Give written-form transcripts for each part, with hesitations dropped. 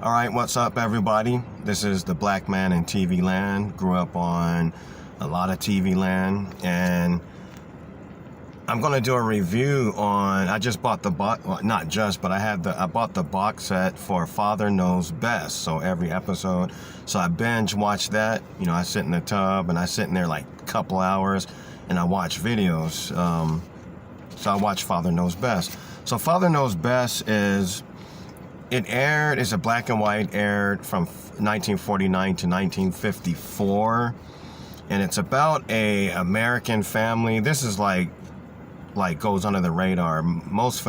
All right, what's up, everybody? This is the Black Man in TV Land. Grew up on a lot of TV Land, and I'm gonna do a review on. I just bought the box, well, not just, but I bought the box set for Father Knows Best. So every episode, so I binge watch that. You know, I sit in the tub and I sit in there like a couple hours, and I watch videos. So I watch Father Knows Best. So Father Knows Best is. It's a black and white, aired from 1949 to 1954, and it's about a American family. This is like goes under the radar. Most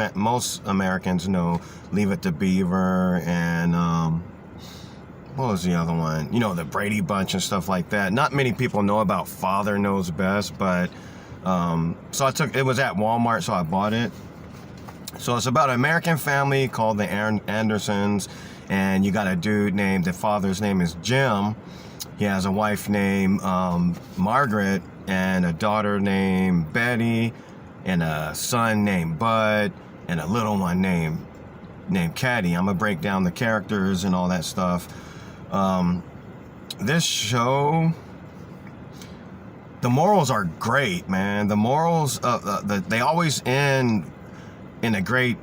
Americans know Leave It to Beaver and what was the other one? You know, the Brady Bunch and stuff like that. Not many people know about Father Knows Best, but so it was at Walmart, so I bought it. So it's about an American family called the Andersons, and you got a dude named, the father's name is Jim. He has a wife named Margaret, and a daughter named Betty, and a son named Bud, and a little one named Caddy. I'm gonna break down the characters and all that stuff. This show, the morals are great, man. The morals, they always end in a great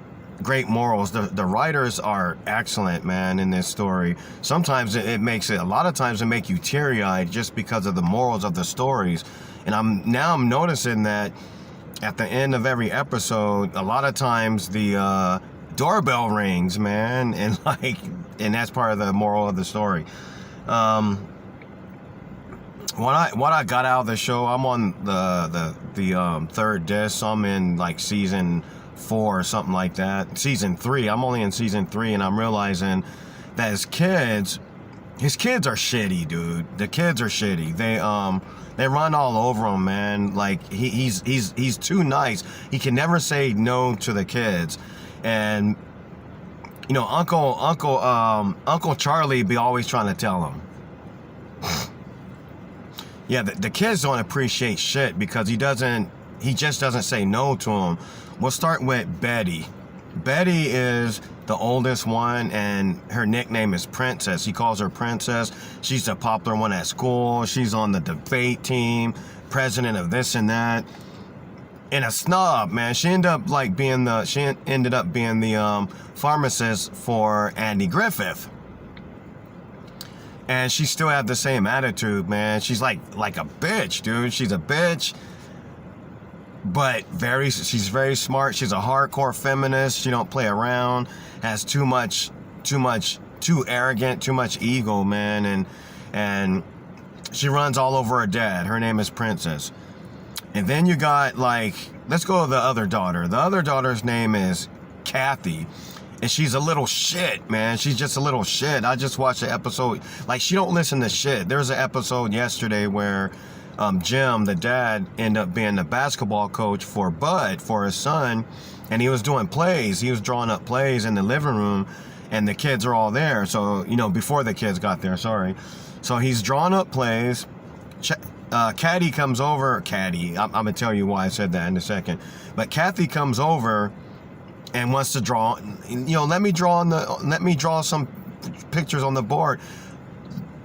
morals. The writers are excellent, man, in this story. Sometimes a lot of times it make you teary-eyed just because of the morals of the stories. And I'm noticing that at the end of every episode, a lot of times the doorbell rings, man, and that's part of the moral of the story. What I got out of the show, I'm on the third disc. So I'm in like season 4 or something like that. Season 3. I'm only in season 3, and I'm realizing that his kids are shitty, dude. The kids are shitty. They run all over him, man. Like he's too nice. He can never say no to the kids. And you know, Uncle Charlie be always trying to tell him. Yeah, the kids don't appreciate shit because he just doesn't say no to them. We'll start with Betty. Betty is the oldest one, and her nickname is Princess. He calls her Princess. She's the popular one at school. She's on the debate team, president of this and that. And a snob, man. She ended up being the pharmacist for Andy Griffith. And she still had the same attitude, man. She's like a bitch, dude. She's a bitch. But she's very smart. She's a hardcore feminist. She don't play around. Has too arrogant, too much ego, man. And she runs all over her dad. Her name is Princess. And then you got let's go to the other daughter. The other daughter's name is Kathy. And she's a little shit, man. She's just a little shit. I just watched an episode. She don't listen to shit. There was an episode yesterday where Jim, the dad, ended up being the basketball coach for Bud, for his son, and he was doing plays. He was drawing up plays in the living room, and the kids are all there. So, you know, before the kids got there, sorry. So he's drawing up plays. Caddy comes over. Caddy, I'm going to tell you why I said that in a second. But Kathy comes over and wants to draw, you know, let me draw some pictures on the board.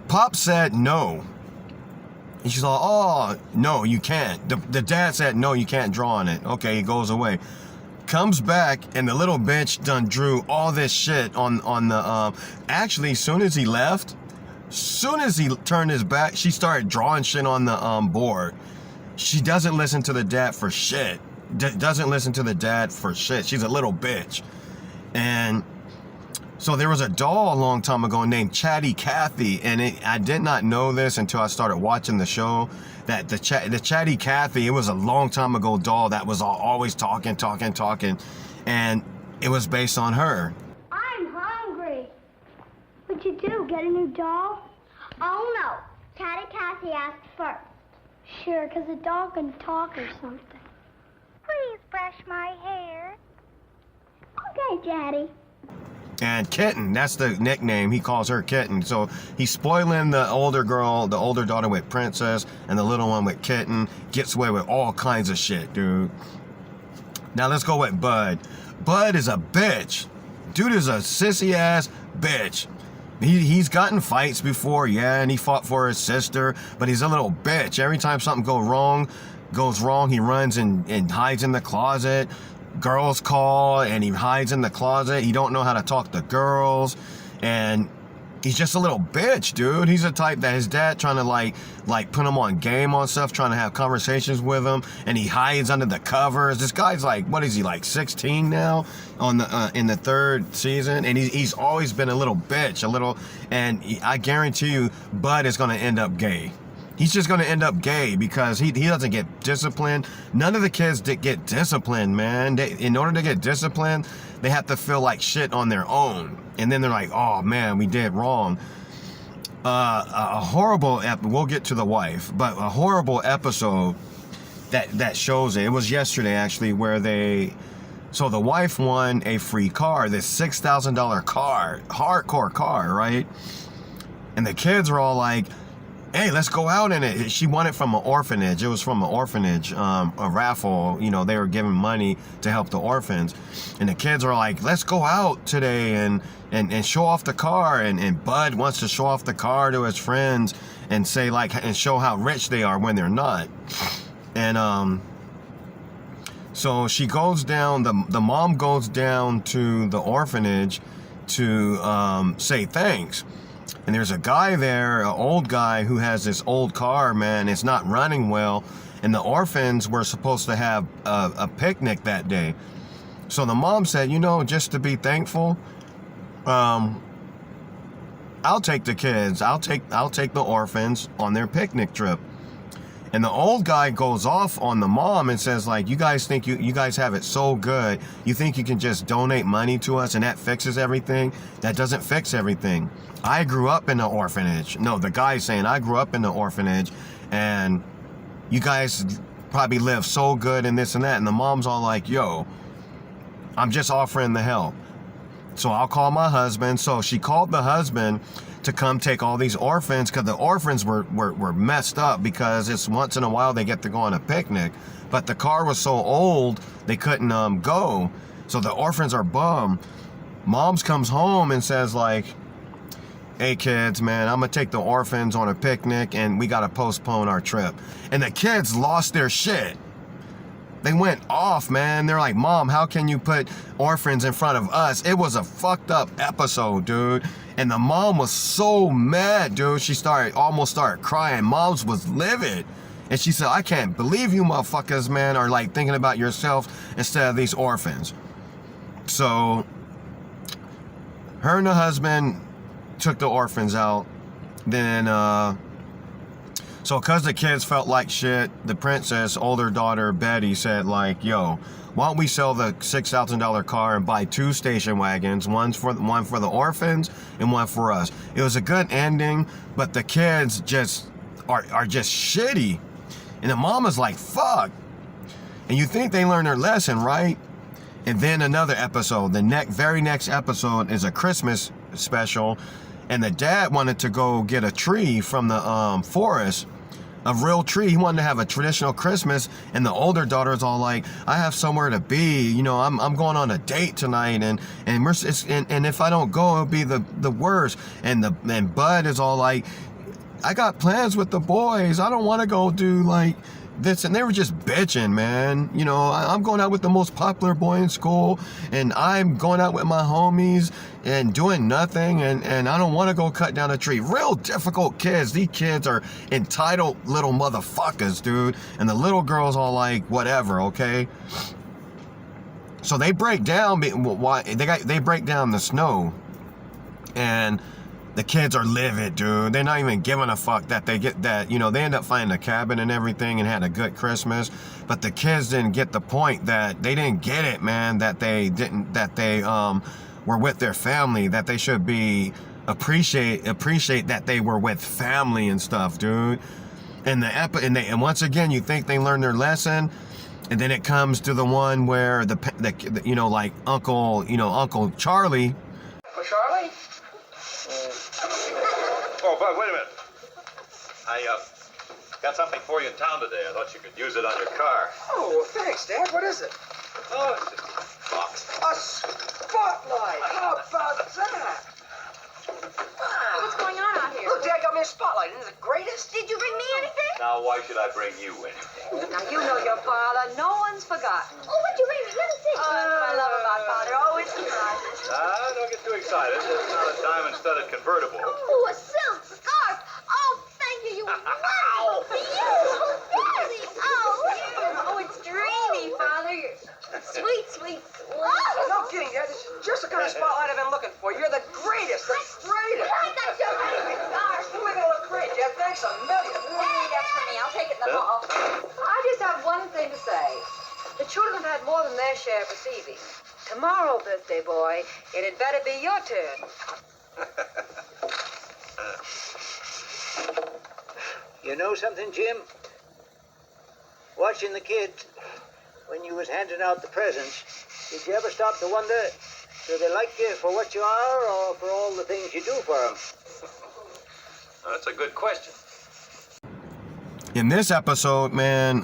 Pop said no. And she's like, oh, no, you can't. The dad said, no, you can't draw on it. Okay, he goes away. Comes back, and the little bitch done drew all this shit on the, actually, soon as he turned his back, she started drawing shit on the board. She doesn't listen to the dad for shit. Doesn't listen to the dad for shit. She's a little bitch. And so there was a doll a long time ago named Chatty Cathy, and I did not know this until I started watching the show, that the Chatty Cathy, it was a long time ago doll that was always talking, and it was based on her. I'm hungry. What'd you do, get a new doll? Oh, no. Chatty Cathy asked first. Sure, because a dog can talk or something. Please brush my hair. Okay, Chatty. And Kitten, that's the nickname. He calls her Kitten. So he's spoiling the older girl, the older daughter with Princess, and the little one with Kitten. Gets away with all kinds of shit, dude. Now let's go with Bud. Bud is a bitch. Dude is a sissy ass bitch. He's gotten fights before, yeah, and he fought for his sister, but he's a little bitch. Every time something goes wrong, he runs and hides in the closet. Girls call and he hides in the closet. He don't know how to talk to girls, and he's just a little bitch, dude. He's the type that his dad trying to like put him on game on stuff, trying to have conversations with him, and he hides under the covers. This guy's like, what is he, like 16 now on the in the third season, and he's always been a little bitch, I guarantee you, Bud is gonna end up gay. He's just gonna end up gay because he doesn't get disciplined. None of the kids get disciplined, man. In order to get disciplined, they have to feel like shit on their own. And then they're like, oh man, we did wrong. A horrible, we'll get to the wife, but a horrible episode that shows it. It was yesterday actually where so the wife won a free car, this $6,000 car, hardcore car, right? And the kids were all like, hey, let's go out in it. She won it from an orphanage. It was from an orphanage, a raffle. You know, they were giving money to help the orphans. And the kids were like, let's go out today and show off the car. And Bud wants to show off the car to his friends and say and show how rich they are when they're not. And so she goes down, the mom goes down to the orphanage to say thanks. And there's a guy there, an old guy who has this old car, man. It's not running well. And the orphans were supposed to have a picnic that day. So the mom said, just to be thankful, I'll take the kids. I'll take the orphans on their picnic trip. And the old guy goes off on the mom and says, like, you guys think you guys have it so good. You think you can just donate money to us and that fixes everything? That doesn't fix everything. I grew up in the orphanage. No, the guy's saying, I grew up in the orphanage and you guys probably live so good and this and that. And the mom's all like, yo, I'm just offering the help. So I'll call my husband. So she called the husband to come take all these orphans because the orphans were messed up because it's once in a while they get to go on a picnic. But the car was so old, they couldn't go. So the orphans are bummed. Moms comes home and says like, hey kids, man, I'm gonna take the orphans on a picnic and we gotta postpone our trip. And the kids lost their shit. They went off, man. They're like, Mom, how can you put orphans in front of us? It was a fucked up episode, dude. And the mom was so mad, dude. She almost started crying. Moms was livid. And she said, I can't believe you motherfuckers, man, are like thinking about yourself instead of these orphans. So her and the husband took the orphans out. Then, so because the kids felt like shit, the princess, older daughter Betty, said like, yo, why don't we sell the $6,000 car and buy 2 station wagons, one for the orphans and one for us. It was a good ending, but the kids just are just shitty. And the mama's like, fuck. And you think they learned their lesson, right? And then another episode, the very next episode is a Christmas special. And the dad wanted to go get a tree from the forest, a real tree. He wanted to have a traditional Christmas. And the older daughter is all like, I have somewhere to be. I'm going on a date tonight. And if I don't go, it'll be the worst. And Bud is all like, I got plans with the boys. I don't want to go do like this. And they were just bitching, man. I'm going out with the most popular boy in school and I'm going out with my homies and doing nothing. And I don't want to go cut down a tree. Real difficult kids. These kids are entitled little motherfuckers, dude. And the little girls all like, whatever, okay? So they break down. They break down the snow. And the kids are livid, dude. They're not even giving a fuck that they get that, they end up finding a cabin and everything and had a good Christmas. But the kids didn't get the point that they didn't get it, man, that they were with their family, that they should be appreciate that they were with family and stuff, dude. And once again, you think they learned their lesson. And then it comes to the one where like Uncle Charlie. Uncle Charlie? Oh, Bud, wait a minute. I got something for you in town today. I thought you could use it on your car. Oh, well, thanks, Dad. What is it? Oh, it's just a box. A spotlight. How about that? spotlight and the greatest. Did you bring me anything? Now, why should I bring you anything? Now, you know your father. No one's forgotten. Oh, what'd you bring me? Let me see. Oh, that's what I love about father. Always surprises. Don't get too excited. It's not a diamond-studded convertible. Oh, a silk scarf. Oh, thank you. You wow. Beautiful, Daddy. Oh. Oh, it's dreamy, father. You're sweet, sweet. No kidding, Dad. This is just the kind of spotlight I've been looking for. You're the greatest. The greatest. I got your favorite scarf. You make it look great, Dad. Thanks a million. Hey, that's for me. I'll take it in the hall. I just have one thing to say. The children have had more than their share of receiving. Tomorrow, birthday boy, it had better be your turn. You know something, Jim? Watching the kids, when you was handing out the presents, did you ever stop to wonder, do they like you for what you are or for all the things you do for them? That's a good question. In this episode, man,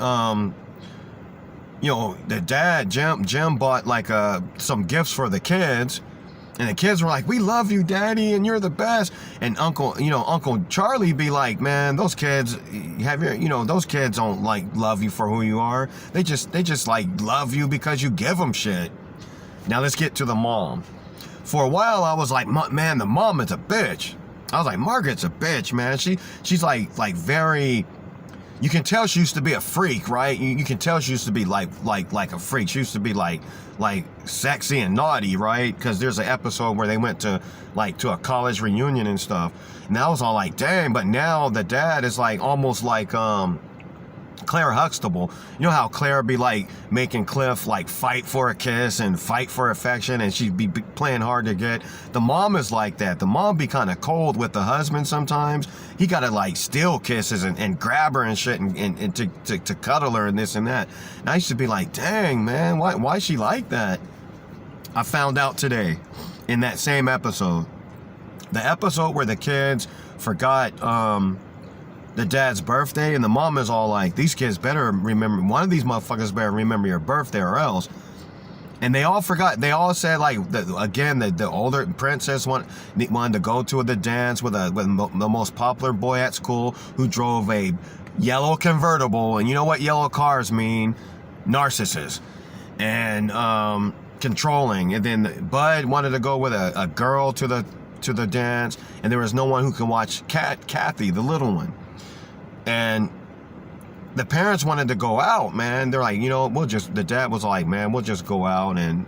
you know, the dad, Jim bought like some gifts for the kids, and the kids were like, "We love you, Daddy, and you're the best." And Uncle Charlie be like, "Man, those kids those kids don't like love you for who you are. They just like love you because you give them shit." Now let's get to the mom. For a while, I was like, "Man, the mom is a bitch." I was like, "Margaret's a bitch, man. She's like very." You can tell she used to be a freak, right? You can tell she used to be like a freak. She used to be like sexy and naughty, right? Because there's an episode where they went to a college reunion and stuff. And I was all like, dang. But now the dad is like almost like Claire Huxtable. You know how Claire be like making Cliff like fight for a kiss and fight for affection, and she'd be playing hard to get. The mom is like that. The mom be kind of cold with the husband sometimes. He gotta like steal kisses and grab her and shit and to cuddle her and this and that. And I used to be like, dang man, why is she like that? I found out today in that same episode. The episode where the kids forgot the dad's birthday, and the mom is all like, these kids better remember, one of these motherfuckers better remember your birthday or else. And they all forgot. They all said like, the older princess wanted to go to the dance with the most popular boy at school who drove a yellow convertible. And you know what yellow cars mean? Narcissists and controlling. And then Bud wanted to go with a girl to the dance, and there was no one who could watch Kathy, the little one. And the parents wanted to go out, man. They're like, the dad was like, man, we'll just go out. And,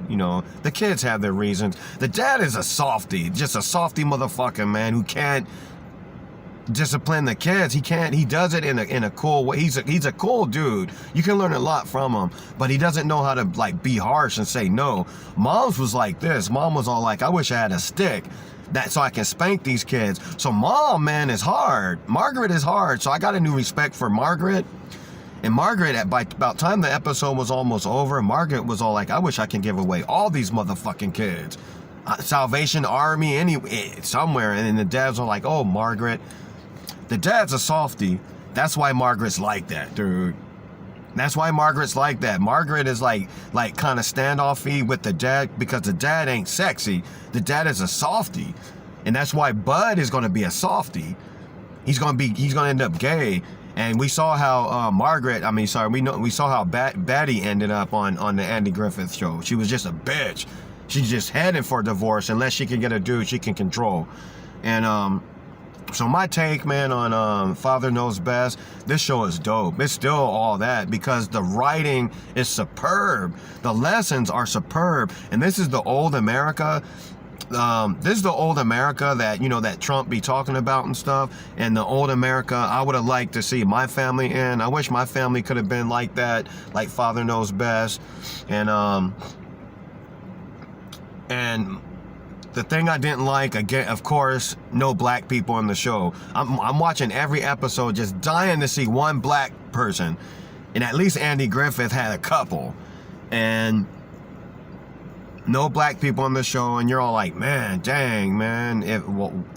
the kids have their reasons. The dad is a softie, just a softie motherfucker, man, who can't discipline the kids. He does it in a cool way. He's a cool dude. You can learn a lot from him, but he doesn't know how to like be harsh and say no. Mom's was like this. Mom was all like, I wish I had a stick. So I can spank these kids. So mom, man, is hard. Margaret is hard. So I got a new respect for Margaret. And Margaret, by about time the episode was almost over, Margaret was all like, I wish I can give away all these motherfucking kids. Salvation Army, somewhere. And then the dads are like, oh, Margaret. The dad's a softie. That's why Margaret's like that, dude. That's why Margaret's like that. Margaret is like kind of standoffy with the dad because the dad ain't sexy. The dad is a softie. And that's why Bud is going to be a softie. He's going to end up gay. And we saw how we saw how Betty ended up on the Andy Griffith show. She was just a bitch. She's just headed for divorce unless she can get a dude she can control. And so my take, man, on Father Knows Best, this show is dope. It's still all that because the writing is superb. The lessons are superb. And this is the old America. This is the old America that, that Trump be talking about and stuff. And the old America I would have liked to see my family in. I wish my family could have been like that, like Father Knows Best. And the thing I didn't like, again, of course, no black people in the show. I'm watching every episode just dying to see one black person. And at least Andy Griffith had a couple. And no black people on the show, and you're all like, man, dang, man,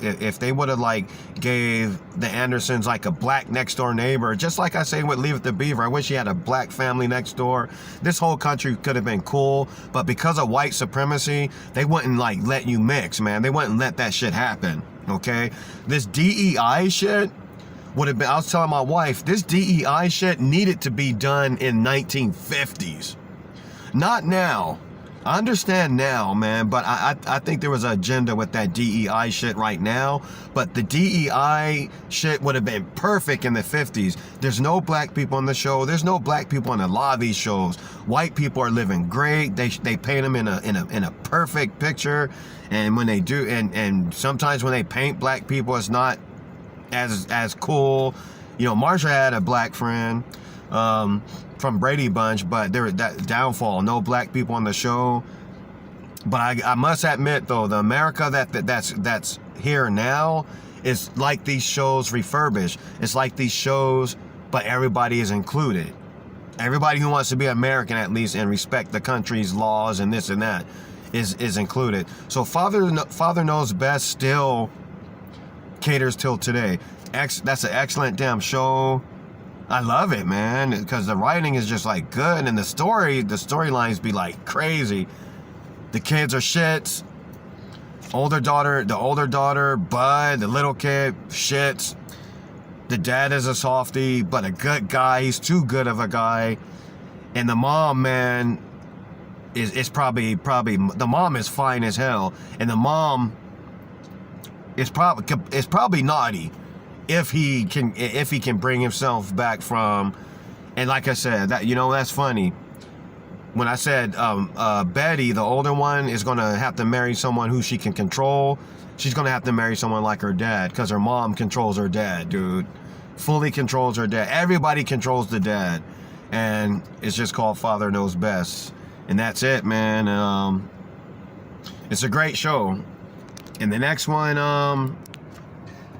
if they would have like gave the Andersons like a black next door neighbor, just like I say with Leave It to Beaver, I wish he had a black family next door. This whole country could have been cool, but because of white supremacy, they wouldn't like let you mix, man. They wouldn't let that shit happen, okay? This DEI shit, would have been, I was telling my wife, this DEI shit needed to be done in 1950s. Not now. I understand now, man, but I think there was an agenda with that DEI shit right now. But the DEI shit would have been perfect in the 50s. There's no black people on the show. There's no black people on a lot of these shows. White people are living great. They paint them in a perfect picture. And when they do, and sometimes when they paint black people, it's not as cool. You know, Marsha had a black friend from Brady Bunch, but there was that downfall. No black people on the show. But I must admit, though, the America that's here now is like these shows refurbished. It's like these shows, but everybody is included. Everybody who wants to be American, at least, and respect the country's laws and this and that is included. So Father Knows Best still caters till today. That's an excellent damn show. I love it, man, because the writing is just like good, and the storylines be like crazy. The kids are shits. The older daughter, Bud, the little kid, shits. The dad is a softie, but a good guy. He's too good of a guy. And the mom, man, is probably the mom is fine as hell, and the mom is probably naughty. If he can bring himself back from, and like I said, that, you know, that's funny. When I said Betty, the older one, is gonna have to marry someone who she can control. She's gonna have to marry someone like her dad, because her mom controls her dad, dude. Fully controls her dad. Everybody controls the dad, and it's just called Father Knows Best, and that's it, man. It's a great show. And the next one, I'm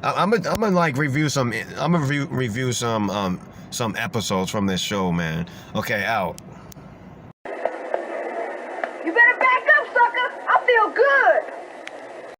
gonna like review some. I'm gonna review some episodes from this show, man. Okay, out. You better back up, sucker. I feel good.